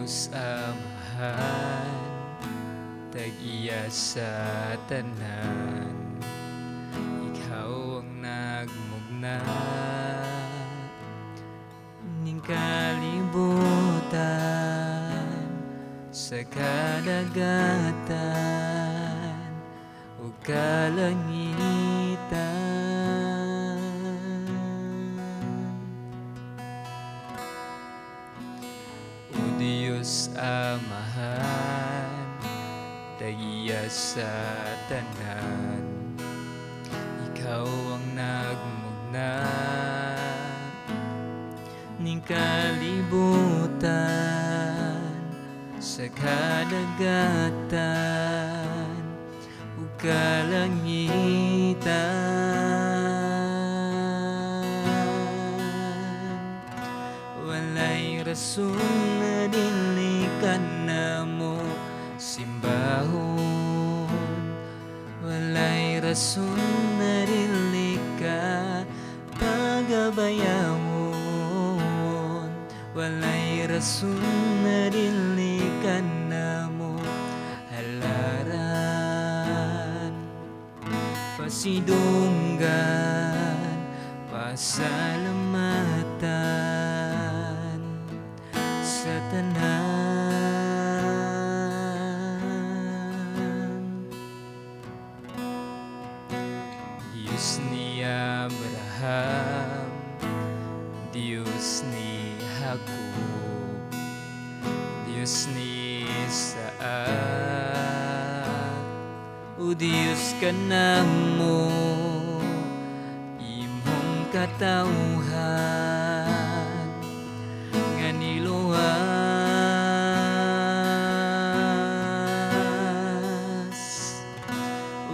Diyos Amahan, tag-iya sa tanan, Ikaw ang nagmugna ning kalibutan sa kadagatan ug kalangitan. O Diyos Amahan, tag-iya sa tanan, Ikaw ang nagmugna ning kalibutan sa kadagatan ug kalangitan. Walay rason nga dili ka namo simbahon, walay rason na dili ka pagabayawon, walay rason na dili ka namo halaran. Pasidunggan, pasalamatan sa tanan. Diyos ni Abraham, Diyos ni Jacob, Diyos ni Isaac, o Diyos ka namo, imong katawhan nga niluwas.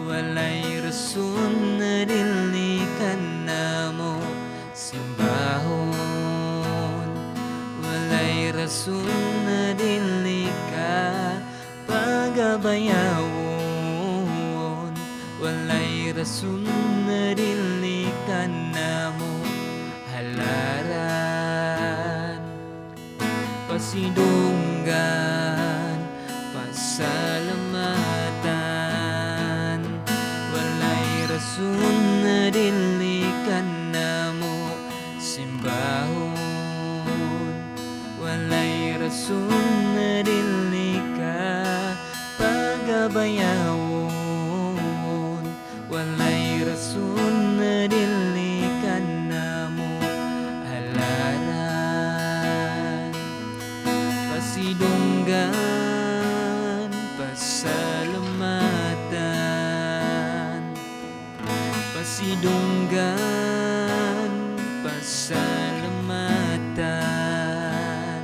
Walay rason na dili ka namo simbahon, walay rason na dili ka pagabayawon, walay rason na dili ka namo halaran. Pasidunggan, pasalamatan, walay rason na dili ka namo simbahon, walay rason na dili ka pagabayawon, walay rason na dili ka namo halaran. Pasidunggan, pasalamatan, pasidunggan, pasalamatan,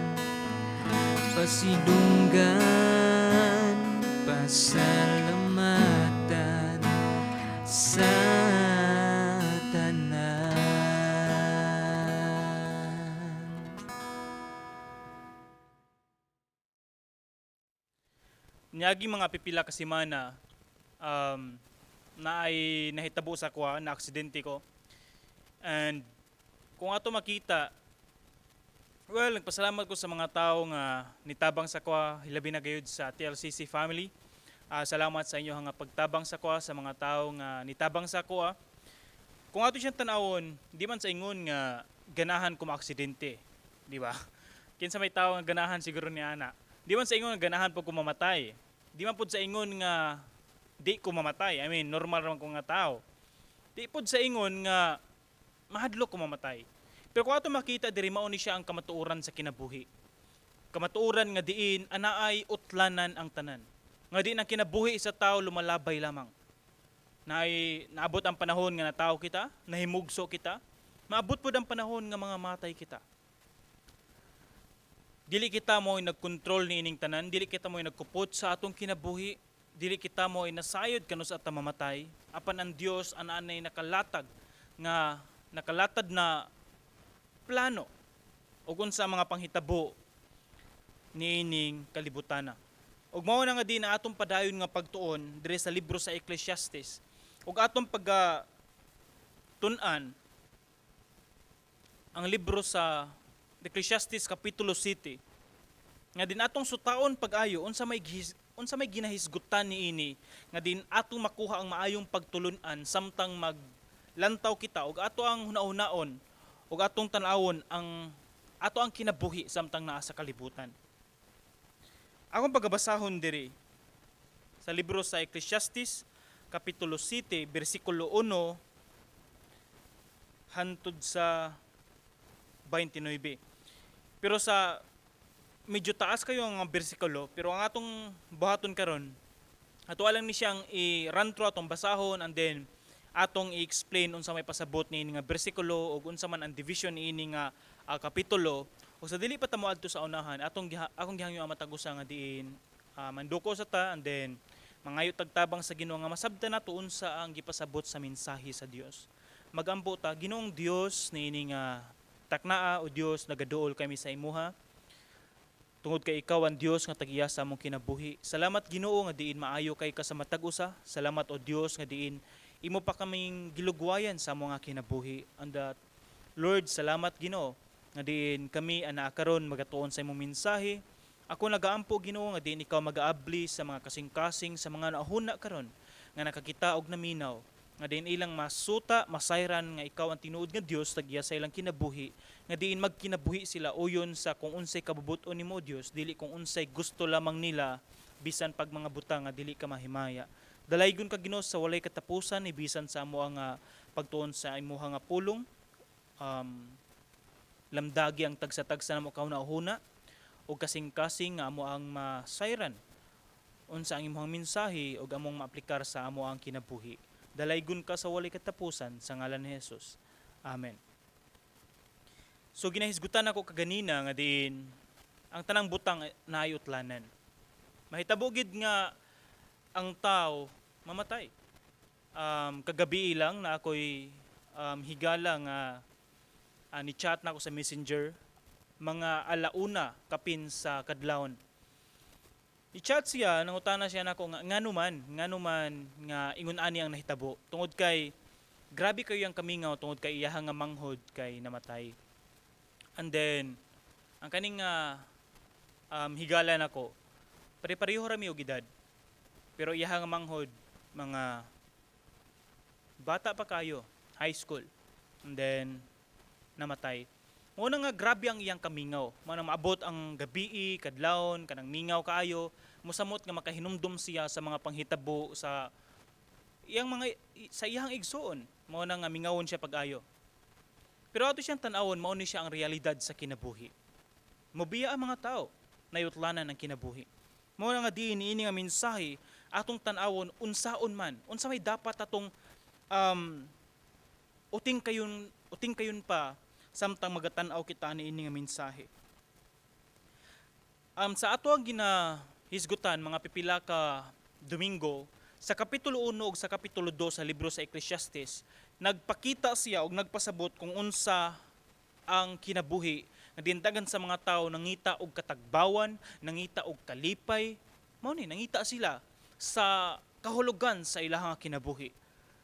pasidunggan, pasalamatan sa tanan. Niagi mga pipila ka semana, na ay nahitabo sa kuha, na aksidente ko. And kung ato makita, well, nagpasalamat ko sa mga tao nga nitabang sa kuha, hilabi na gayud sa TLCC family. Salamat sa inyo nga pagtabang sa kuha, sa mga tao nga nitabang sa kuha. Kung ato siyang tanawon, di man sa ingon nga ganahan ko maaksidente, di ba? Kinsa may tao nga ganahan siguro ni ana. Di man sa ingon nga ganahan po ko mamatay. Di man pud sa ingon nga di ko mamatay. I mean, normal naman ko nga tao. Di pud sa ingon nga mahadlok ko mamatay. Pero kung ato makita diri mao ni siya ang kamatuoran sa kinabuhi. Kamatuoran nga diin anaay utlanan ang tanan. Nga di ang kinabuhi sa tao lumalabay lamang. Naabot ang panahon nga natao kita, nahimugso kita. Maabot pud ang panahon nga mga matay kita. Dili kita mo nagkontrol ni ining tanan, dili kita mo nagkupot sa atong kinabuhi, dili kita mo nasayod kano sa atong mamatay. Apan ang Dios anay nakalatag nga nakalatad na plano ug unsa mga panghitabo ni ining kalibutana. Ug mao na nga din na atong padayon nga pagtuon dire sa libro sa Ecclesiastes. Ug atong tun-an ang libro sa Ecclesiastes Kapitulo 7, nga din atong sutaon pag-ayo unsa may ginahisgutan niini nga din atong makuha ang maayong pagtulun-an samtang maglantaw kita og ato ang hunahunaon ug atong tan-awon ang ato ang kinabuhi samtang naa sa kalibutan. Akong pagabasahon diri sa libro sa Ecclesiastes kapitulo 7 bersikulo 1 hantod sa 29. Pero sa medyo taas kayo ang bersikulo, pero ang atong buhaton karon ato lang ni siyang i-run through atong basahon and then atong i-explain unsa may pasabot niini nga bersikulo ug unsa man ang division niini nga kapitulo. Ug sa dili pa ta moadto sa unahan, akong gihangyo ang matagusa nga diin manduko sa ta and then mangayo tagtabang sa Ginoo nga masabtan nato unsa ang gipasabot sa mensahe sa Dios. Magampo ta, Ginoong Dios niini nga taknaa o Dios nagaduol kami sa imuha. Tungod kay ikaw ang Dios nga tag-iya sa among kinabuhi. Salamat Ginoo nga diin maayo kay ka sa matag usa. Salamat o Dios nga diin imo pa kaming gilugwayan sa among kinabuhi. And Lord, salamat Ginoo nga diin kami ana karon magatuon sa imong mensahe. Ako nagaampo Ginoo nga diin ikaw magaabli sa mga kasing-kasing sa mga naahuna karon nga nakakita og naminaw nga diin ilang masuta, masayran nga ikaw ang tinuod nga Dios tag-iya sa ilang kinabuhi, nga diin magkinabuhi sila uyon sa kung unsay kabubuton nimo Dios, dili kung unsay gusto lamang nila bisan pag mga butang nga dili ka mahimaya. Dalaygon ka Ginoo sa walay katapusan ni bisan sa amo ang pagtuon sa imuha nga pulong. Lamdagi ang tagsa-tagsa namo kauna-una o kasing-kasing nga amo ang masayran unsa ang imong mensahe ug among maaplikar sa amo ang kinabuhi. Dalaygon ka sa walay katapusan sa ngalan ni Jesus. Amen. So ginahisgutan ako kaganina nga diin ang tanang butang naay utlanan. Mahitabo gid nga ang tao mamatay. Kagabi lang na ako'y higala nga ni chat na ako sa Messenger mga alauna kapin sa kadlawon. I-chat siya, nangutana siya nako nga nganuman nga ingon ani ang nahitabo. Tungod kay grabe kayo ang kamingaw tungod kay iyaha nga manghod kay namatay. And then ang kaning higala nako pare-pareho rami og edad. Pero iyaha nga manghod mga bata pa kayo, high school. And then namatay. Muna nga grabe ang iyang kamingaw. Muna maabot ang gabi, kadlawon, kanang mingaw kaayo, musamot nga makahinumdum siya sa mga panghitabo sa iyang igsoon. Muna nga mingawon siya pag-ayo. Pero ato siyang tan-awon, mao ni siya ang realidad sa kinabuhi. Mobiya ang mga tao na yutlanan ang kinabuhi. Muna nga diin niini nga mensahe atong tan-awon unsaon man, unsa may dapat atong uting kayon pa samtang magatan-aw kita niini nga mensahe. Sa ato ang ginahisgutan mga pipila ka Domingo sa kapitulo 1 ug sa kapitulo 2 sa libro sa Ecclesiastes, nagpakita siya og nagpasabot kung unsa ang kinabuhi nga dindagan sa mga tao nangita og katagbawan, nangita og kalipay, mao ni nangita sila sa kahulugan sa ilang kinabuhi,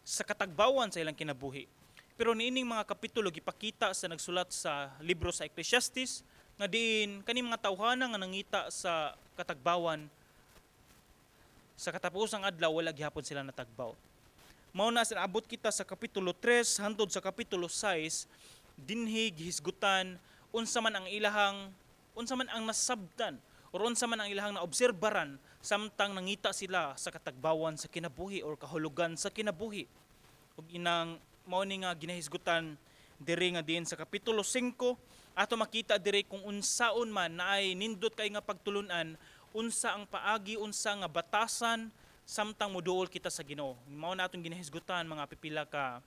sa katagbawan sa ilang kinabuhi. Pero niining mga kapitulo gipakita sa nagsulat sa libro sa Ecclesiastes nga diin kani mga tawhana nga nangita sa katagbawan sa katapusang adlaw wala gihapon sila natagbaw. Mao na sa abot kita sa kapitulo 3 hangtod sa kapitulo 6 dinhi gihisgutan unsa man ang nasabtan o unsa man ang ilahang naobserbaran samtang nangita sila sa katagbawan sa kinabuhi or kahulugan sa kinabuhi. Ug inang mao ni nga ginahisgutan diri nga diin sa kapitulo 5 ato makita diri kung unsaon man naay nindot kay nga pagtulunan, unsa ang paagi, unsa nga batasan samtang moduol kita sa Ginoo. Mao na atong ginahisgutan mga pipila ka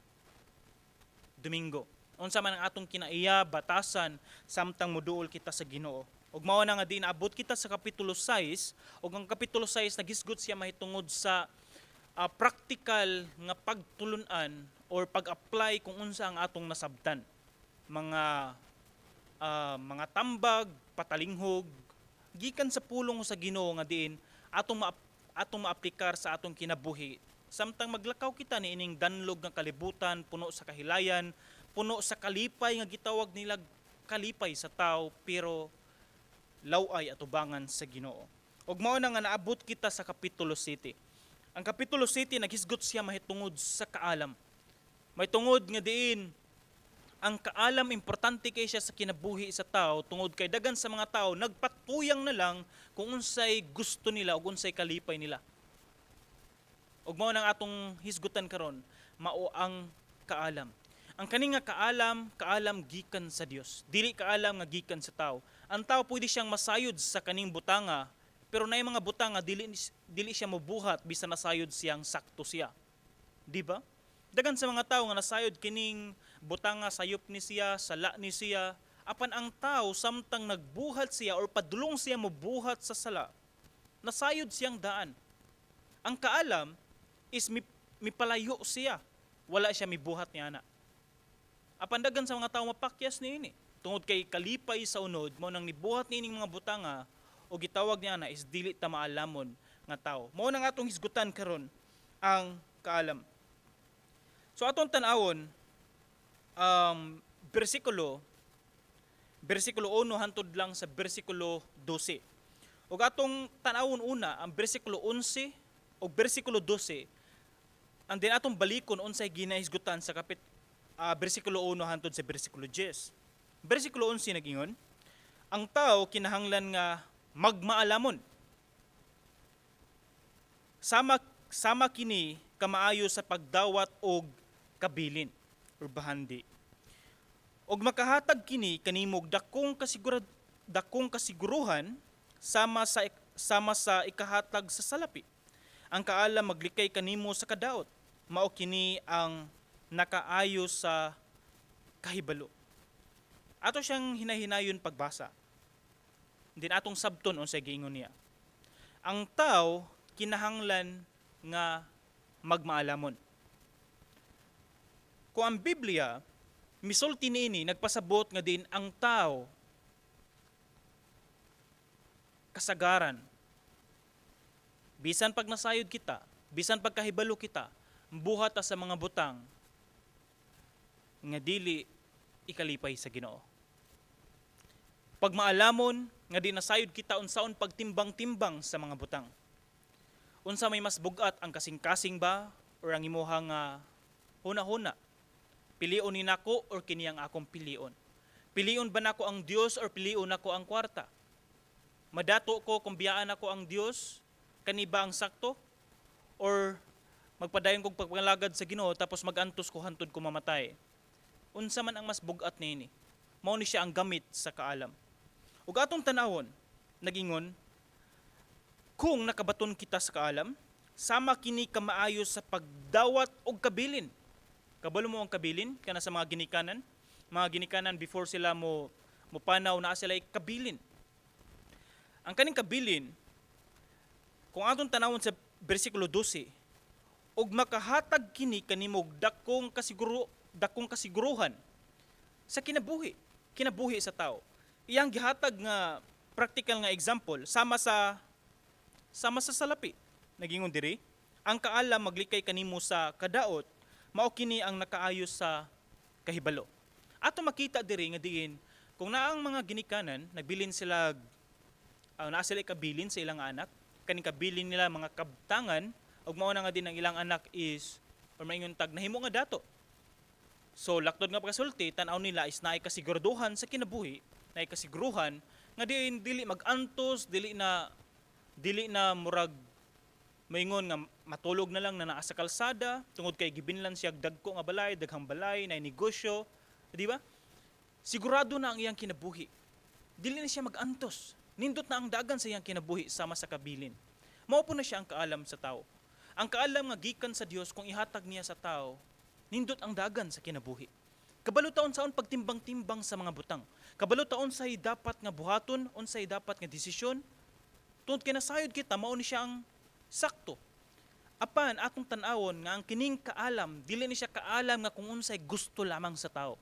Domingo. Unsa man ang atong kinaiya batasan samtang moduol kita sa Ginoo. Ug mao na nga din abot kita sa kapitulo 6 ug ang kapitulo 6 nagisgot siya mahitungod sa practical nga pagtulunan or pag-apply kung unsa ang atong nasabtan. Mga tambag, patalinghog, gikan sa pulong sa Ginoo nga diin atong maaplikar sa atong kinabuhi. Samtang maglakaw kita niining danlog nga kalibutan, puno sa kahilayan, puno sa kalipay nga gitawag nila kalipay sa tao, pero laway at ubangan sa Ginoo. Ug mao na nga naabot kita sa Kapitulo 7. Ang Kapitulo 7 naghisgot siya mahitungod sa kaalam. Mahitungod nga diin ang kaalam importante kay siya sa kinabuhi sa tao tungod kay dagan sa mga tao nagpatuyang na lang kung unsay gusto nila ug unsay kalipay nila. Ug mao nang atong hisgutan karon, mao ang kaalam. Ang kani nga kaalam gikan sa Dios. Dili kaalam nga gikan sa tao. Ang tao pwede siyang masayod sa kaning butanga, pero naay mga butanga dili siya mobuhat bisan nasayod siyang sakto siya. Di ba? Dagan sa mga tao nga nasayod kining butanga sayop ni siya, sala ni siya, apan ang tao samtang nagbuhat siya or padulong siya mobuhat sa sala, nasayod siyang daan. Ang kaalam is mipalayo siya. Wala siya mibuhat niya na. Apan dagan sa mga tao mapakyas niini. Tungod kay kalipay sa unod, mao nang nibuhat niining mga butanga o gitawag niya na is dili ta maalamon nga tao. Mao nang atong hisgutan karon ang kaalam. So atong tan-awon bersikulo 1 hantod lang sa bersikulo 12. Ug atong tan-awon una ang bersikulo 11 o bersikulo 12. And then atong balikon unsay ginahisgutan sa bersikulo 1 hantod sa bersikulo 10. Bersikulo 11 nagingon, ang tao kinahanglan nga magmaalamon. Sama kini kamaayo sa pagdawat og kabilin or bahandi. Og makahatag kini kanimog dakong kasiguruhan sama sa ikahatag sa salapi. Ang kaalam maglikay kanimo sa kadaot. Mao kini ang nakaayo sa kahibalo. Ato siyang hinahinayon pagbasa. Din atong sabton unsay giingon niya. Ang tao kinahanglan nga magmaalamon. Kung ang Biblia misulti niini nagpasabot nga din ang tao kasagaran. Bisan pag nasayod kita, bisan pag kahibalo kita, buhat ta sa mga butang nga dili ikalipay sa Ginoo. Pag maalamon nga di nasayod kita unsaon pagtimbang-timbang sa mga butang. Unsa may mas bugat ang kasing-kasing ba or ang imuhang huna-huna? Pilion ni nako or kini ang akong pilion? Pilion ba nako ang Dios or pilion nako ang kwarta? Madato ko kung biyaan ako ang Dios, kani ba ang sakto? Or magpadayon kog pagpangalagad sa Ginoo tapos magantos ko hantod ko mamatay? Unsa man ang mas bugat niini? Mao ni siya ang gamit sa kaalam. Ug atong tanawon, nagingon, kung nakabaton kita sa kaalam, sama kini kamaayo sa pagdawat og kabilin. Kabalo mo ang kabilin kana sa mga ginikanan? Mga ginikanan before sila mo panaw na sila kabilin. Ang kaning kabilin, kung atong tanawon sa bersikulo 12, og makahatag kini kanimog dakong kasiguruhan sa kinabuhi sa tao. Iyang gihatag nga practical nga example sama sa salapi. Nagingon diri, ang kaalam maglikay kanimo sa kadaot, mao kini ang nakaayo sa kahibalo. Ato makita diri nga diin kung naang mga ginikanan nagbilin sila naa sila kabilin sa ilang anak, kaning kabilin nila mga kabtangan, ug mao na nga din ang ilang anak is or maingon tag nahimo nga dato. So laktod nga pagkasulti, tan-aw nila is naay kasiguraduhan sa kinabuhi, naay kasiguruhan nga dili magantos, dili na murag maingon nga matulog na lang na naa sa kalsada tungod kay gibinlan siya dagko nga balay, daghang balay, naay negosyo, di ba? Sigurado na ang iyang kinabuhi. Dili na siya magantos. Nindot na ang dagan sa iyang kinabuhi sama sa kabilin. Mao po na siya ang kaalam sa tao. Ang kaalam nga gikan sa Dios kung ihatag niya sa tao, nindot ang dagan sa kinabuhi. Kabalo taon saon pagtimbang-timbang sa mga butang. Kabalo taon say dapat nga buhaton, unsay dapat nga desisyon. Tungod kay nasayod kita, mao ni siya ang sakto. Apan atong tan-awon nga ang kining kaalam dili ni siya kaalam nga kung unsay gusto lamang sa tao.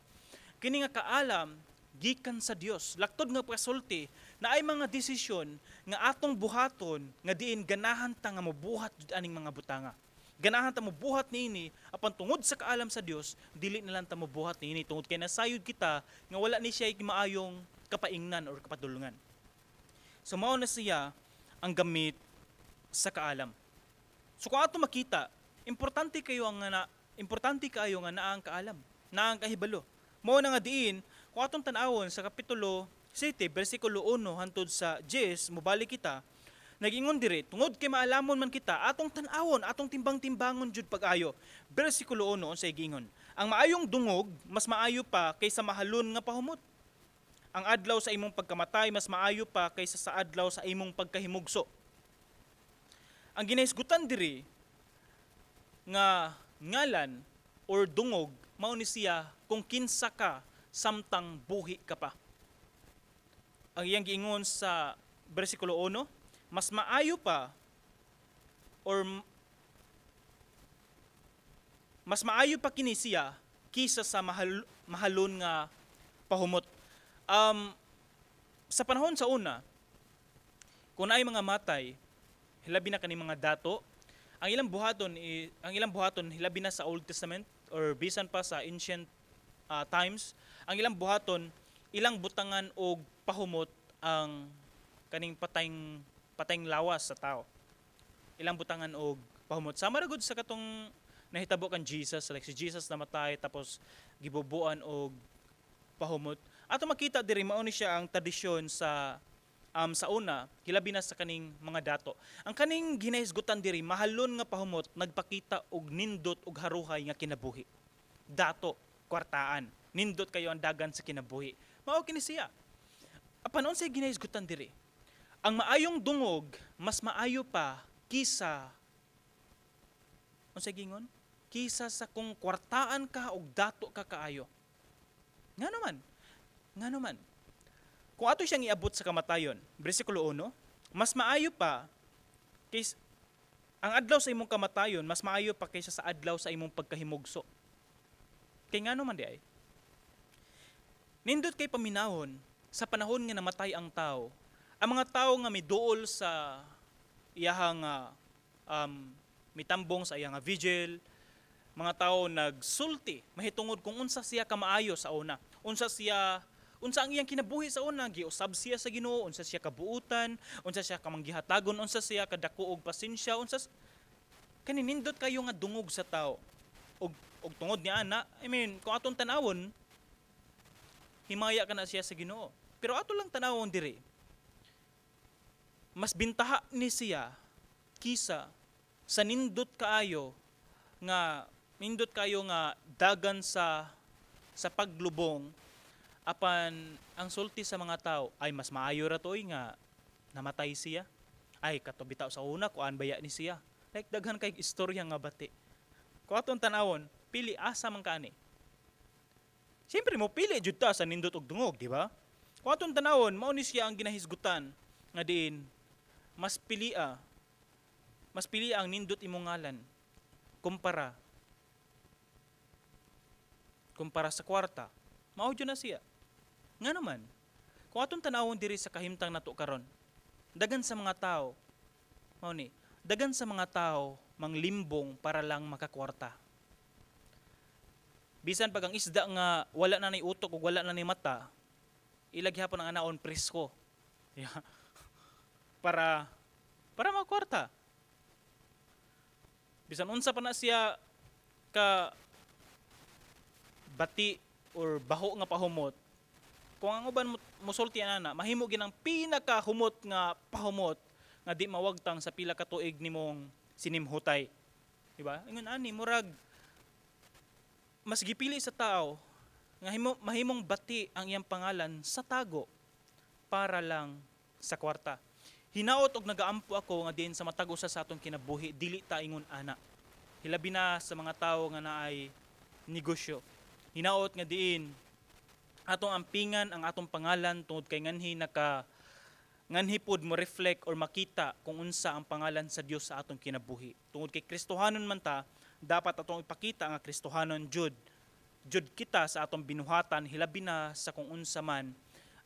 Kini nga kaalam gikan sa Dios. Laktod nga pasulti na ay mga desisyon nga atong buhaton nga diin ganahan ta nga mobuhat jud aning mga butanga. Ganahan ta mobuhat niini apan tungod sa kaalam sa Dios dili na lang ta mobuhat niini tungod kay nasayod kita nga wala ni siya maayong kapaingnan or kapadulungan. So mao na siya ang gamit sa kaalam. So kung ato makita, importante kayo nga naa ang kaalam, naa ang kahibalo. Mao na nga diin kung atong tan-awon sa kapitulo 7 bersikulo 1 hangtod sa 10 mobalik kita, nagingon diri tungod kay maalamon man kita atong tan-awon, atong timbang-timbangon jud pag-ayo. Bersikulo 1 unsay gingon? Ang maayong dungog mas maayo pa kaysa mahalon nga pahumot. Ang adlaw sa imong pagkamatay mas maayo pa kaysa sa adlaw sa imong pagkahimugso. Ang ginahisgutan diri nga ngalan or dungog mao ni siya kung kinsa ka samtang buhi ka pa. Ang iyang giingon sa bersikulo 1, mas maayo pa or mas maayo pa kini siya kisa sa mahalon nga pahumot. Sa panahon sa una, kung naay mga matay, hilabi na kani mga dato, ang ilang buhaton hilabi na sa Old Testament or bisan pa sa ancient times, ang ilang buhaton ilang butangan og pahumot ang kaning patayng lawas sa tao. Ilang butangan og pahumot. Sama ra gud sa katong nahitabo kan Jesus, like si Jesus namatay tapos gibubuan og pahumot. Ato makita diri mao ni siya ang tradisyon sa una, hilabi na sa kaning mga dato. Ang kaning ginahisgutan diri mahalon nga pahumot nagpakita og nindot og haruhay nga kinabuhi. Dato, kwartaan, nindot kayo ang dagan sa kinabuhi. Mao kini siya. Apan unsay ginahisgutan diri? Ang maayong dungog mas maayo pa kisa unsay gingon? Kisa sa kung kwartaan ka og dato ka kaayo. Nga naman. Kung ato siyang iabot sa kamatayon, bersikulo 1, mas maayo pa kaysa ang adlaw sa imong kamatayon, mas maayo pa kaysa sa adlaw sa imong pagkahimugso. Kay nga naman di ay. Nindot kay paminahon sa panahon nga namatay ang tao, ang mga tao nga miduol sa iyahang mitambong sa iyang vigil, mga tao nagsulti mahitungod kung unsa siya kamaayo sa una. Unsa ang iyang kinabuhi sa una, giusab siya sa Ginoo, unsa siya kabuutan, unsa siya kamanggihatagon, unsa siya kadako og pasensya, kani nindot kayo nga dungog sa tao. Og tungod ni ana, kung atong tanawon, himaya ka na siya sa Ginoo. Pero ato lang tanawon diri, mas bintaha ni siya kisa sa nindot kayo nga dagan sa paglubong apan ang sulti sa mga tao ay mas maayo ra toy nga namatay siya. Ay katubitaw sa una kuan baya ni siya. Like daghan kay istorya nga bati. Kung atong tanawon, pili asa man kaani. Siyempre mo pili jud ta sa nindot og dungog, di ba? Kung atong tanawon, mao ni siya ang ginahisgutan nga diin mas pili ang nindot imong ngalan kumpara sa kwarta. Mao jud na siya. Nga naman, kung atong tanawon diri sa kahimtang nato karon, dagan sa mga tao manglimbong para lang makakwarta. Bisan pag ang isda nga wala na ni utok ug wala na ni mata, ilaghihapon ang anaon presko. Yeah. Para makwarta. Bisan unsa pa na siya ka bati or baho nga pahumot, kung ang uban musulti ana, mahimo ginang pinakahumot nga pahumot nga di mawagtang sa pila ka tuig nimong sinimhutay. Di ba? Ingon ani murag mas gipili sa tao nga mahimong bati ang iyang pangalan sa tago para lang sa kwarta. Hinaot og nagaampo ako nga diin sa matago sa atong kinabuhi, dili ta ingon ana. Hilabi na sa mga tao nga naay negosyo. Hinaot nga diin atong ampingan ang atong pangalan tungod kay nganhi pod mo reflect or makita kung unsa ang pangalan sa Dios sa atong kinabuhi. Tungod kay Kristohanon man ta, dapat atong ipakita nga Kristohanon jud kita sa atong binuhatan, hilabi na sa kung unsa man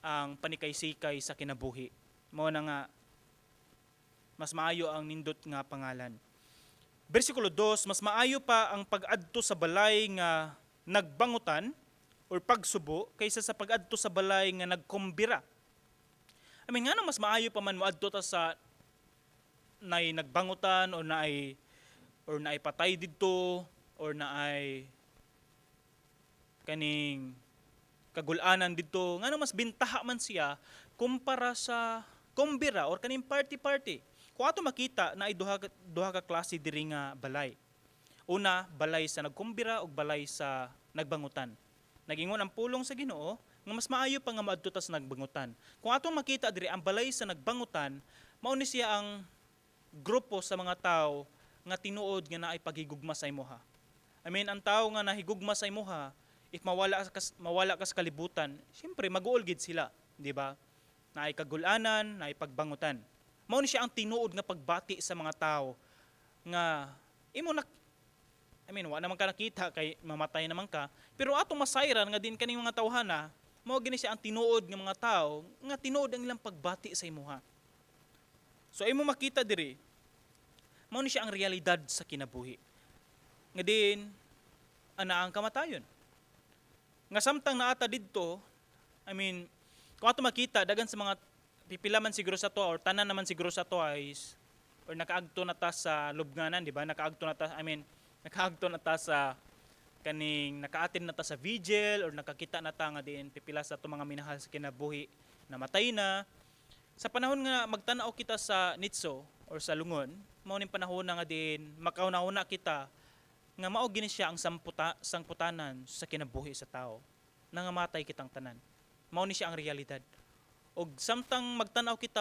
ang panikay-sikay sa kinabuhi. Mao na nga mas maayo ang nindot nga pangalan. Bersikulo 2, mas maayo pa ang pag-adto sa balay nga nagbangutan or pagsubo kaysa sa pag-adto sa balay nga nagkumbira. I mean, ngano mas maayo pa man moadto ta sa naay nagbangutan or naay patay didto or naay kaning kagulanan didto ngano mas bintaha man siya kumpara sa kumbira or kaning party. Kung ato makita na ay duha ka klase diri nga balay. Una, balay sa nagkumbira ug balay sa nagbangutan. Nagingon ang pulong sa Ginoo nga mas maayo pa nga maadto ta sa nagbangutan. Kung atong makita diri ang balay sa nagbangutan, mao ni siya ang grupo sa mga tao nga tinuod nga naay paghigugma sa imuha. I mean, ang tao nga nahigugma sa imuha, if mawala ka sa kalibutan, syempre mag-uol gid sila, di ba? Naay kagulanan, naay pagbangutan. Mao ni siya ang tinuod nga pagbati sa mga tao nga imo na I mean, wa naman ka nakita kay mamatay naman ka, pero atong masayran nga din kaning mga tawhana, mao gini siya ang tinuod nga mga tao nga tinuod ang ilang pagbati sa imuha. So imo makita diri, mao ni siya ang realidad sa kinabuhi. Nga din ana ang kamatayon. Nga samtang naata didto, I mean, kung ato makita dagan sa mga pipila man siguro sa to or tanan naman siguro sa to is or nakaagto na ta sa lubnganan, di ba? Nakaagto na ta sa kaning nakaatin na ta sa vigil or nakakita na ta nga diin pipila sa to mga minahal sa kinabuhi namatay na. Sa panahon nga magtanaw kita sa nitso or sa lungon, mao ning panahon na nga din makauna-una kita nga mao gini siya ang sangputanan sa kinabuhi sa tao. Nangamatay kitang tanan. Mao ni siya ang realidad. Og samtang magtanaw kita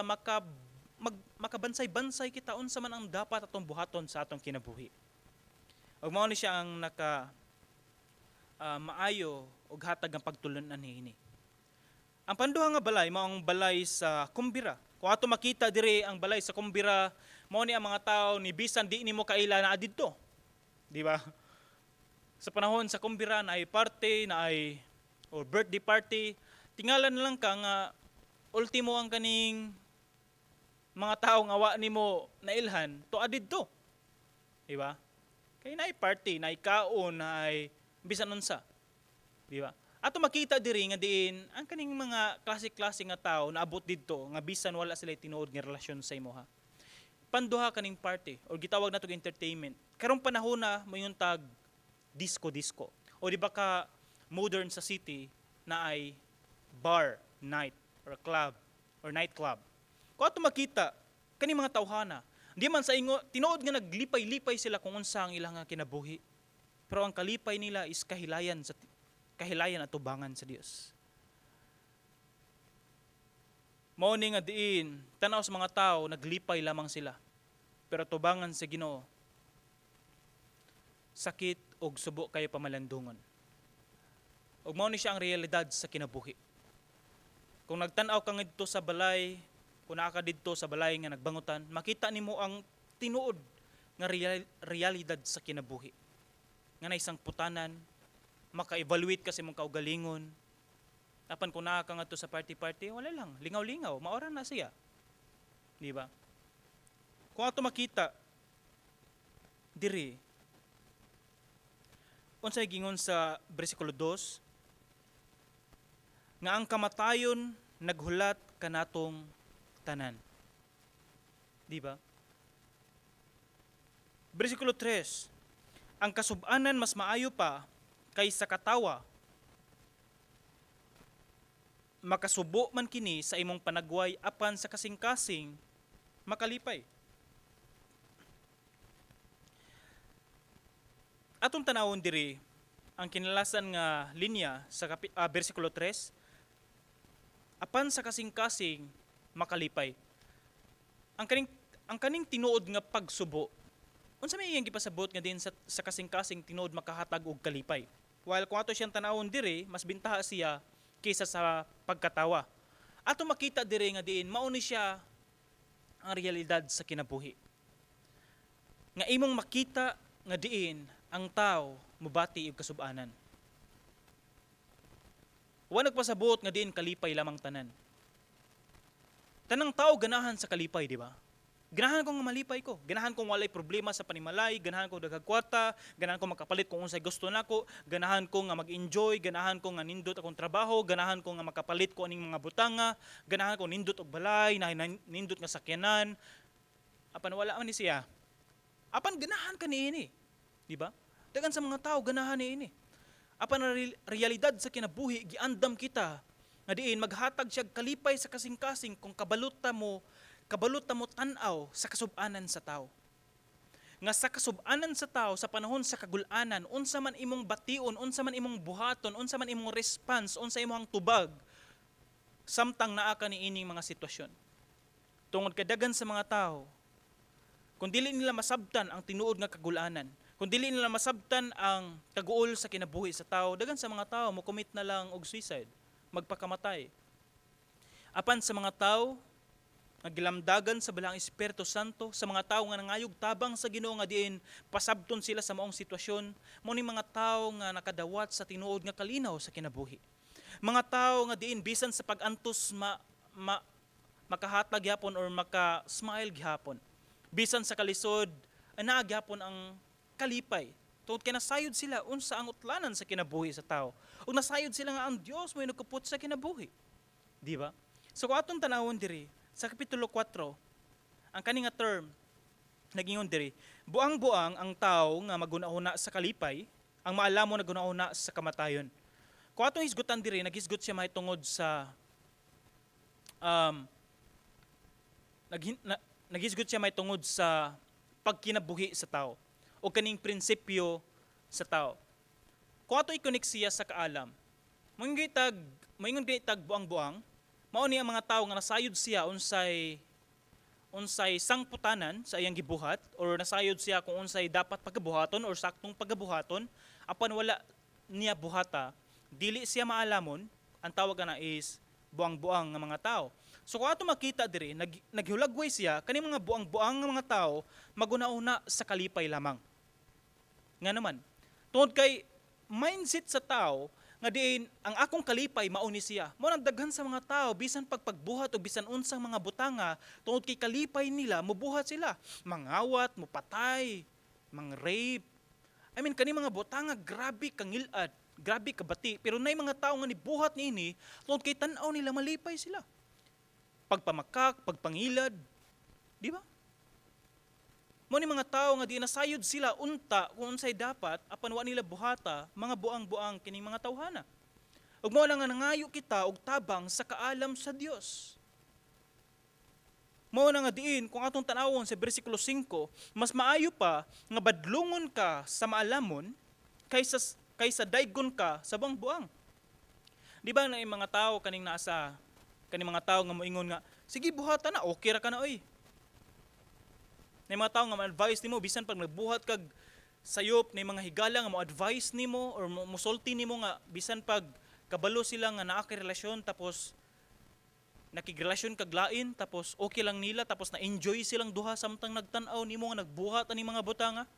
makabansay-bansay kita unsa man ang dapat atong buhaton sa atong kinabuhi. Og mao ni siya ang maayo og hatag ang pagtulunan niini. Ang panduha nga balay mao ang balay sa kumbira. Kung ato makita diri ang balay sa kumbira, mao ni ang mga tao ni bisan di nimo kaila na adidto. Di ba? Sa panahon sa kumbira na ay party, na ay or birthday party, tingalan na lang ka nga ultimo ang kaning mga tao nga wa nimo nailhan to adidto. Di ba? Kay naay party, naay kaon, naay bisan unsa. Di ba? Ato makita diri nga diin ang kaning mga klase-klase nga tao na abot didto nga bisan wala sila tinuod nga relasyon sa imuha. Panduha kaning party or gitawag nato entertainment. Karong panahon na mayon tag disco. O di ba ka modern sa city na ay bar, night or club or nightclub. Kung ato makita kaning mga tawhana, di man sa ingo tinuod nga naglipay-lipay sila kung unsa ang ilang kinabuhi. Pero ang kalipay nila is kahilayan at tubangan sa Dios. Mao ni nga diin tanaw sa mga tao naglipay lamang sila. Pero tubangan sa Ginoo sakit og subo kayo pamalandungon. Ug mao ni siya ang realidad sa kinabuhi. Kung nagtan-aw ka ngadto sa balay, kung naa ka didto sa balay nga nagbangutan, makita nimo ang tinuod nga realidad sa kinabuhi. Nga na isang putanan, maka-evaluate kasi mong kaugalingon. Apan kung naa ka ngadto sa party, wala lang, lingaw-lingaw, maora na siya. Di ba? Kung ato makita diri unsay gingon sa bersikulo 2 nga ang kamatayon naghulat kanatong tanan. Di ba? Bersikulo 3, ang kasub-anan mas maayo pa kaysa katawa. Makasubo man kini sa imong panagway apan sa kasing-kasing makalipay. Atong tanawon diri ang kinalasan nga linya sa bersikulo 3, apan sa kasing-kasing makalipay. Ang kaning tinuod nga pagsubo, unsa may iyang gipasabot nga din sa kasing-kasing tinuod makahatag og kalipay. While kung ato siyang tanawon diri, mas bintaha siya kaysa sa pagkatawa. Ato makita diri nga diin mao ni siya ang realidad sa kinabuhi. Nga imong makita nga diin ang tao mubati og kasub-anan. Wa nagpasabot nga diin kalipay lamang tanan. Tanang tao ganahan sa kalipay, di ba? Ganahan kong malipay ko. Ganahan kong walay problema sa panimalay, ganahan kong daghang kwarta, ganahan kong makapalit kung unsay gusto nako, ganahan ko nga mag-enjoy, ganahan ko nga nindot akong trabaho, ganahan ko nga makapalit ko aning mga butanga, ganahan ko nindot og balay, nindot nga sakyanan. Apan wala man ni siya. Apan ganahan ka niini. Di ba? Dagan sa mga tao ganahan niini. Apan ang realidad sa kinabuhi giandam kita nga diin maghatag siya kalipay sa kasing-kasing kung kabaluta mo tan-aw sa kasub-anan sa tao. Nga sa kasub-anan sa tao sa panahon sa kagulanan, unsa man imong bation, unsa man imong buhaton, unsa man imong response, unsa imong tubag, samtang naa ka niining mga sitwasyon. Tungod kadagan sa mga tao, kung dili nila masabtan ang tinuod nga kagulanan, kung dili nila masabtan ang kaguol sa kinabuhi sa tao, dagan sa mga tao mo commit na lang og suicide, magpakamatay. Apan sa mga tao nagilamdagan sa balang Espiritu Santo, sa mga tao nga nangayog tabang sa Ginoo nga diin pasabton sila sa maong sitwasyon, mo ni mga tao nga nakadawat sa tinuod nga kalinaw sa kinabuhi. Mga tao nga diin bisan sa pag-antos makahatag gyapon or maka-smile gyapon. Bisan sa kalisod, ana gyapon ang kalipay. Tungod kay nasayod sila unsa ang utlanan sa kinabuhi sa tao. Ug nasayod sila nga ang Dios mo nagkupot sa kinabuhi. Di ba? So kung atong tanawon diri sa Kapitulo 4, ang kani nga term, nagingon diri, buang-buang ang tao nga magunahuna sa kalipay, ang maalamon nagunahuna sa kamatayon. Kung atong hisgutan diri, naghisgot siya mahitungod sa, naghisgot siya mahitungod sa pagkinabuhi sa tao, o kaning prinsipyo sa tao. Kung ato i-connect siya sa kaalam, moingon gitag buang-buang, mao ni ang mga tao nga nasayod siya unsay sangputanan sa iyang gibuhat or nasayod siya kung unsay dapat pagabuhaton or saktong pagabuhaton apan wala niya buhata, dili siya maalamon, ang tawag na is buang-buang nga mga tao. So kung ato makita diri, naghulagway siya kani mga buang-buang nga mga tao maguna-una sa kalipay lamang. Nga naman, tungod kay mindset sa tao nga diin ang akong kalipay mao ni siya. Mao nang daghan sa mga tao bisan pagbuhat o bisan unsang mga butanga tungod kay kalipay nila mobuhat sila. Mangawat, mopatay, mang-rape. I mean kani mga butanga grabe kangilad, grabe kabati, pero nay mga tao nga nibuhat niini tungod kay tan-aw nila malipay sila. Pagpamakak, pagpangilad, di ba? Mo ni mga tao nga di nasayod sila unta kung unsay dapat apan wa nila buhata, mga buang-buang kining mga tawhana. Ug mao lang nga nangayo kita og tabang sa kaalam sa Dios. Mao na nga diin kung atong tan-awon sa bersikulo 5, mas maayo pa nga badlungon ka sa maalamon kaysa daygon ka sa buang-buang. Di ba na mga tao kaning mga tao nga moingon nga sige buhata na, okay ra ka na oy. Na mga tao nga ma-advise nimo bisan pag nagbuhat kag sayop na mga higala nga mo-advise nimo or musulti nimo nga bisan pag kabalo sila nga naa kay relasyon tapos nakigrelasyon kag lain tapos okay lang nila tapos na-enjoy silang duha samtang nagtan-aw nimo nga nagbuhat ani mga butanga.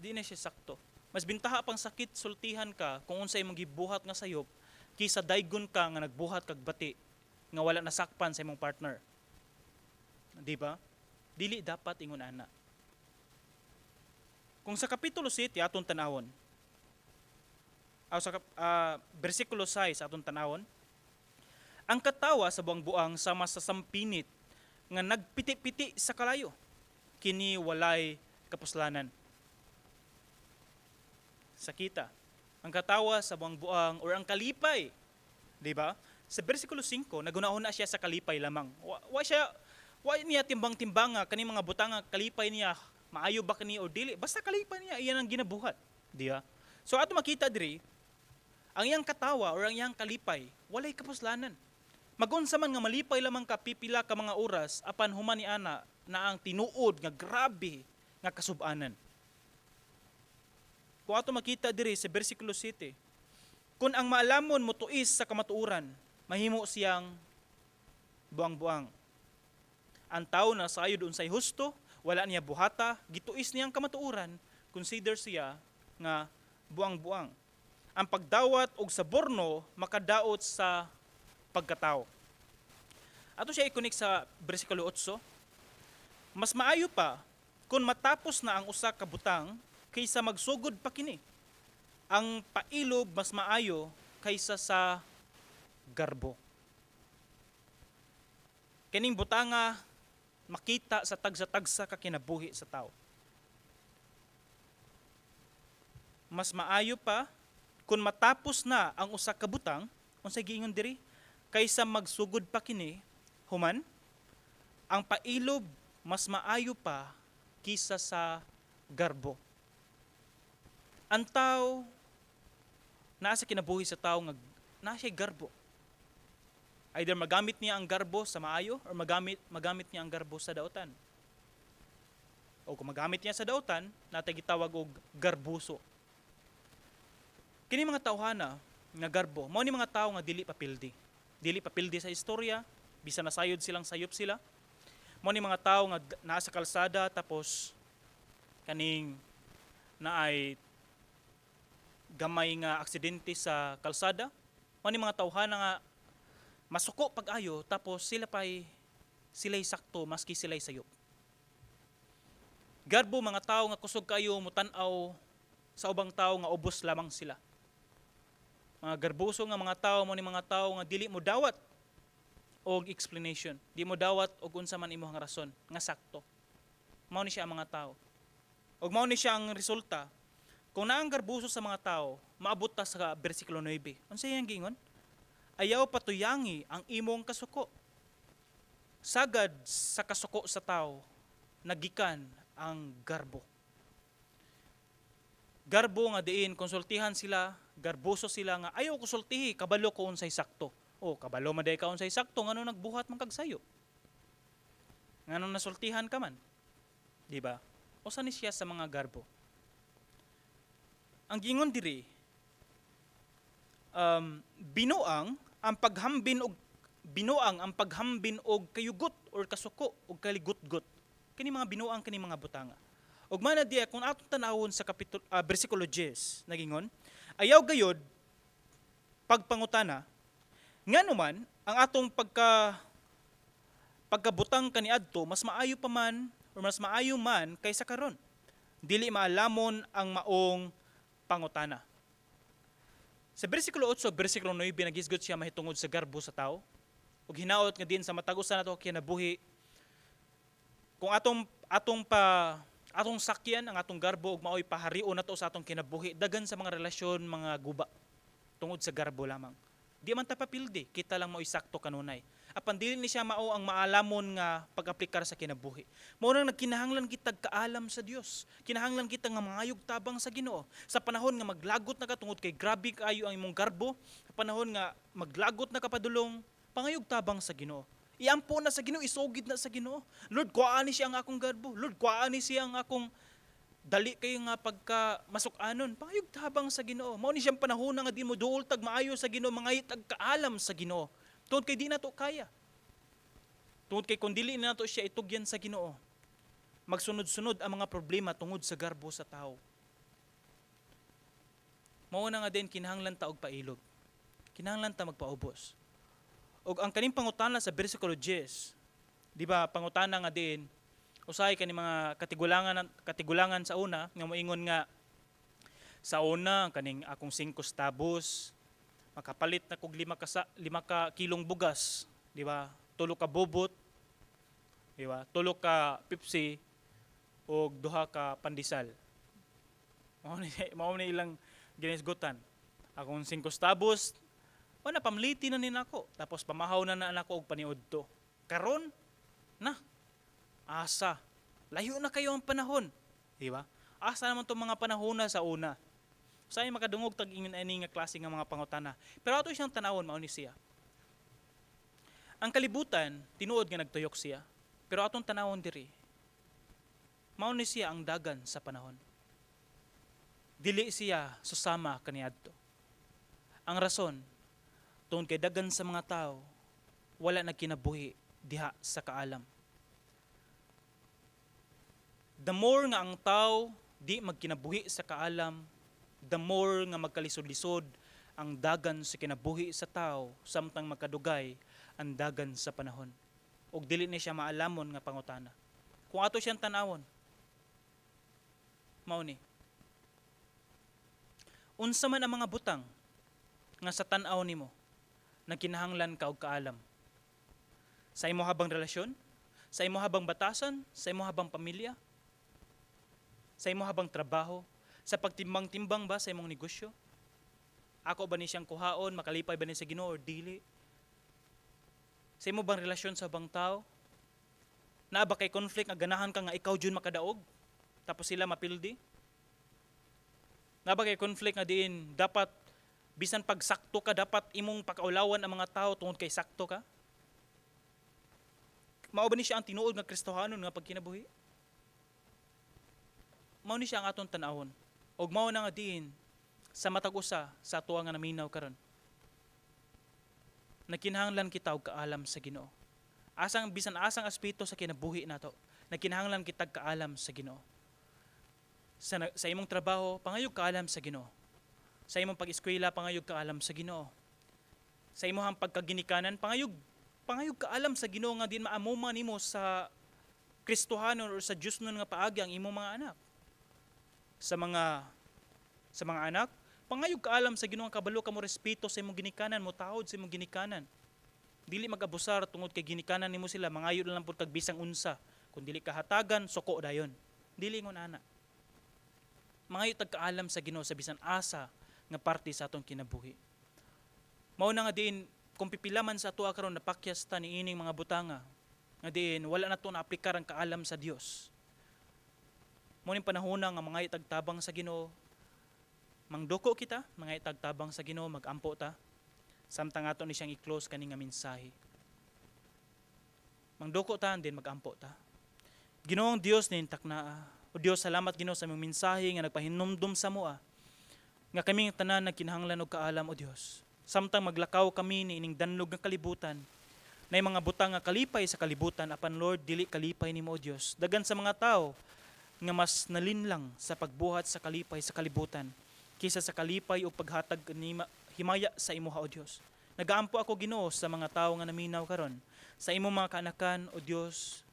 Di na siya sakto. Mas bintaha pang sakit sultihan ka kung unsay imong gibuhat nga sayop kaysa daygon ka nga nagbuhat kag bati nga wala nasakpan sa imong partner. Di ba? Dili dapat ingon ana. Kung sa kapitulo 7 atong tanawon, sa bersikulo 6 atong tanawon, ang katawa sa buang-buang sama sa sampinit nga nagpiti-piti sa kalayo, kini walay kapuslanan. Sakita, ang katawa sa buang-buang or ang kalipay, di ba? Sa bersikulo 5, nagunahuna siya sa kalipay lamang. Wa niya timbang-timbanga kani mga butanga kalipay niya maayo ba kani o dili, basta kalipay niya iyan ang ginabuhat, di ba? So ato makita diri ang iyang katawa or ang iyang kalipay walay kapuslanan. Magunsa man nga malipay lamang ka pipila ka mga oras apan human ni ana na ang tinuod nga grabe nga kasub-anan. Kung ato makita diri sa bersikulo 7, kung ang maalamon mo tuis sa kamatuoran, mahimo siyang buang-buang. Ang tao na sayod unsay husto, wala niya buhata, gituis niyang kamatuoran, consider siya nga buang-buang. Ang pagdawat og saborno makadaot sa pagkatao. Ato siya i-connect sa bersikulo 8. Mas maayo pa kung matapos na ang usa ka butang kaysa magsugod pa kini. Ang pailob mas maayo kaysa sa garbo. Kining butanga makita sa tagsa-tagsa ka kinabuhi sa tao. Mas maayo pa kung matapos na ang usa ka butang, unsay giingon diri, kaysa magsugod pa kini, human ang pailob mas maayo pa kisa sa garbo. Ang tao naa sa kinabuhi sa tao nga naa siya garbo. Either magamit niya ang garbo sa maayo or magamit niya ang garbo sa daotan. O kung magamit niya sa daotan, natay gitawag og garbuso. Kini mga tawhana nga garbo, mao ni mga tawo nga dili papildi. Dili papildi sa istorya, bisan nasayod silang sayop sila. Mao ni mga tawo nga naa sa kalsada tapos kaning naay gamay nga aksidente sa kalsada. Mao ni mga tawhana nga masuko pag-ayo tapos sila'y sakto maski sila'y sayop. Garbo mga tawo nga kusog kayo mutan-aw sa ubang tawo nga ubos lamang sila. Mga garbuso nga mga tawo mo ni mga tawo nga dili mo dawat og explanation, di mo dawat og unsa man imong rason nga sakto. Mao ni siya ang mga tawo. Og mao ni siya ang resulta. Kung naang garbuso sa mga tawo, maabot ta sa bersikulo 9. Unsay iyang giingon? Ayaw patuyangi ang imong kasuko. Sagad sa kasuko sa tao, nagikan ang garbo. Garbo nga diin konsultihan sila, garboso sila nga ayaw konsultihi, kabalo ko unsay sakto. O kabalo man day ka unsay sakto ngano nagbuhat man kag sayo. Ngano nasultihan ka man. Di ba? Usa ni siya sa mga garbo. Ang gingon diri binuang ang paghambin og kayugot or kasuko og kaligutgot. Kini mga binuang kini mga butanga. Ug mana diya kung atong tanawon sa bersikulo 10 nagingon, ayaw gayod pagpangutana nganuman ang atong pagkabutang kaniadto mas maayo pa man or mas maayo man kaysa karon. Dili maalamon ang maong pangutana. Sa bersikulo 8 ug bersikulo 9 nagisgot siya mahitungod sa garbo sa tao. Ug hinaot nga din sa matag-usa nato kinabuhi kung atong sakyan ang atong garbo ug maoy paharion nato sa atong kinabuhi dagan sa mga relasyon mga guba tungod sa garbo lamang. Di man ta papildi, kita lang maoy sakto kanunay. Apan dili ni siya mao ang maalamon nga pag-aplikar sa kinabuhi. Mao nang nagkinahanglan kitag kaalam sa Dios. Kinahanglan kita nga mangayog tabang sa Ginoo. Sa panahon nga maglagot na ka tungod kay grabe kaayo ang imong garbo, sa panahon nga maglagot na ka padulong, pangayog tabang sa Ginoo. Iampo na sa Ginoo, isugid na sa Ginoo. Lord, kuhaan ni siya ang akong garbo. Lord, kuhaan ni siya ang akong dali kayo nga pagka masuk-anon. Pangayog tabang sa Ginoo. Mao ni siyang panahon nga di mo duol tag maayo sa Ginoo, mangayit tag kaalam sa Ginoo. Tungod kay di nato kaya. Tungod kay kung dili na nato siya itugyan sa Ginoo, magsunod-sunod ang mga problema tungod sa garbo sa tao. Mao na nga din kinahanglan ta og pailog. Kinahanglan ta magpaubos. Og ang kaning pangutana sa bersikulo 10, di ba pangutana nga din usay kani mga katigulangan sa una nga moingon nga sa una kaning akong 5 stabos makapalit na kog 5 ka kilong bugas, di ba? 3 ka bobot, di ba? 3 ka Pepsi og 2 ka pandesal. Mao ni ilang ginisgutan. Akong 5 stabos, na pamliti na nako. Tapos pamahaw na nako og paniudto. Karon na asa. Layo na kayo ang panahon, di ba? Asa naman tong mga panahon na sa una. Say makadungog tag ingon ani nga klase nga mga pangutana. Pero ato siyang tanawon mao ni siya. Ang kalibutan tinuod nga nagtuyok siya. Pero atong tanawon diri mao ni siya ang dagan sa panahon. Dili siya susama kaniadto. Ang rason tungod kay dagan sa mga tao wala na kinabuhi diha sa kaalam. The more nga ang tao di magkinabuhi sa kaalam, the more nga magkalisod-lisod ang dagan sa kinabuhi sa tao samtang makadugay ang dagan sa panahon. ug dili ni siya maalamon nga pangutana. Kung ato siyang tanawon, mao ni. Unsa man ang mga butang nga sa tan-aw nimo nagkinahanglan ka og kaalam. Sa imo habang relasyon, sa imo habang batasan, sa imo habang pamilya, sa imo habang trabaho, sa pagtimbang-timbang ba sa imong negosyo? Ako ba ni siyang kuhaon, makalipay ba ni sa Ginoo or dili? Sa imo bang relasyon sa bang tao? Naa ba kay conflict nga ganahan ka nga ikaw jud makadaog tapos sila mapildi? Naa ba kay conflict nga diin dapat bisan pag sakto ka dapat imong pakaulawan ang mga tao tungod kay sakto ka? Mao ba ni siya ang tinuod nga Kristohanon nga pagkinabuhi? Mao ni siya ang aton tan-awon. Og mao na nga diin sa matag usa sa atuwa nga naminaw karon. Nagkinahanglan kita og kaalam sa Ginoo. Asang bisan asang aspeto sa kinabuhi nato, nagkinahanglan kita kaalam sa Ginoo. Sa imong trabaho, pangayog kaalam sa Ginoo. Sa imong pag-eskwela, pangayog kaalam sa Ginoo. Sa imong pagkaginikanan, pangayog kaalam sa Ginoo nga din maamuma nimo sa Kristohanon or sa Dios nun nga paagi ang imong mga anak. Sa mga anak, pangayog kaalam sa Ginoo nga kabalo ka mo respeto sa imong ginikanan, mo tahod sa imong ginikanan. Dili mag-abusar tungod kay ginikanan nimo sila, mangayo lang pud kag bisang unsa. Kung dili ka hatagan, suko dayon. Dili ngon ana. Mangayo tag kaalam sa Ginoo sa bisan asa nga parte sa atong kinabuhi. Mao na nga diin kung pipila man sa ato karon napakyas ta ni ining mga butanga nga diin wala na to na aplikar ang kaalam sa Dios. Mao ning panahon nga mangayo tag tabang sa Ginoo. Mangduko kita, mangayo tag tabang sa Ginoo, magampo ta. Samtang ato ni siyang i-close kani nga mensahe. Mangduko ta din magampo ta. Ginoong Dios nin taknaa. O Dios, salamat Ginoo sa imong mensahe nga nagpahinumdum sa moa. Nga kaming tanan nagkinahanglan og kaalam o Dios. Samtang maglakaw kami ni ining danlog nga kalibutan, na mga butang nga kalipay sa kalibutan, apan Lord, dili kalipay nimo o Dios. Dagan sa mga tao nga mas nalinlang sa pagbuhat sa kalipay sa kalibutan, kisa sa kalipay o paghatag ni himaya sa imuha o Dios. Nagaampo ako Ginoo sa mga tao nga naminaw karon, sa imong mga kaanakan o Dios.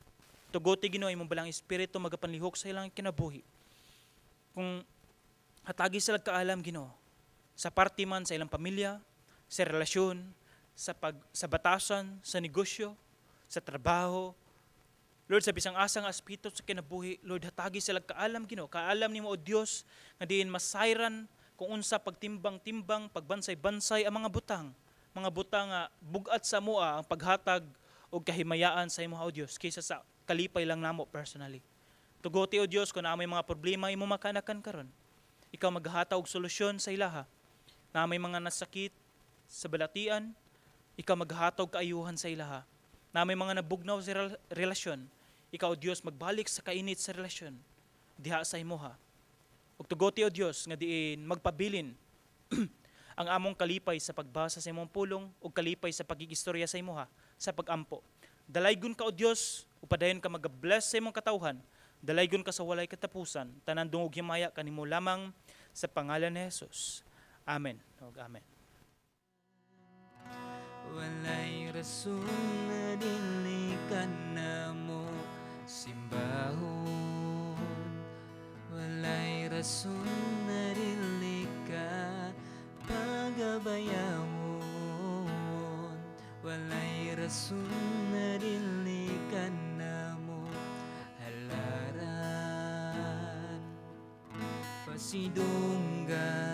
Tuguti Ginoo imong balang espiritu magapanlihok sa ilang kinabuhi. Kung hatagi sila kaalam Ginoo, sa parte man sa ilang pamilya, sa relasyon, sa batasan, sa negosyo, sa trabaho. Lord, sa bisang asang aspeto sa kinabuhi, Lord, hatagi sila kaalam Ginoo, kaalam nimo o Dios nga diin masayran kung unsa pagtimbang-timbang, pagbansay-bansay ang mga butang nga bugat sa moa ang paghatag og kahimayaan sa imong o Dios kaysa sa kalipay lang namo personally. Tuguti o Dios kung na may mga problema imo makanakan karon, ikaw maghatag og solusyon sa ilaha. Na may mga nasakit sa balatian, ikaw maghatag kaayuhan sa ilaha. Na may mga nabugnaw sa relasyon, ikaw o Dios magbalik sa kainit sa relasyon diha sa imuha. Ug tuguti o Dios nga diin magpabilin ang among kalipay sa pagbasa sa imong pulong ug kalipay sa pagigistorya sa imuha sa pagampo. Dalaygon ka o Dios, upadayon ka mag-bless sa imong katawhan. Dalaygon ka sa walay katapusan. Tanan dungog himaya kanimo lamang sa pangalan ni Jesus. Amen. Og amen. Walay rason na dili ka na mo simbahon. Walay rason na dili ka pagabayawon. Walay rason na dili ka na mo halaran. Pasidunggan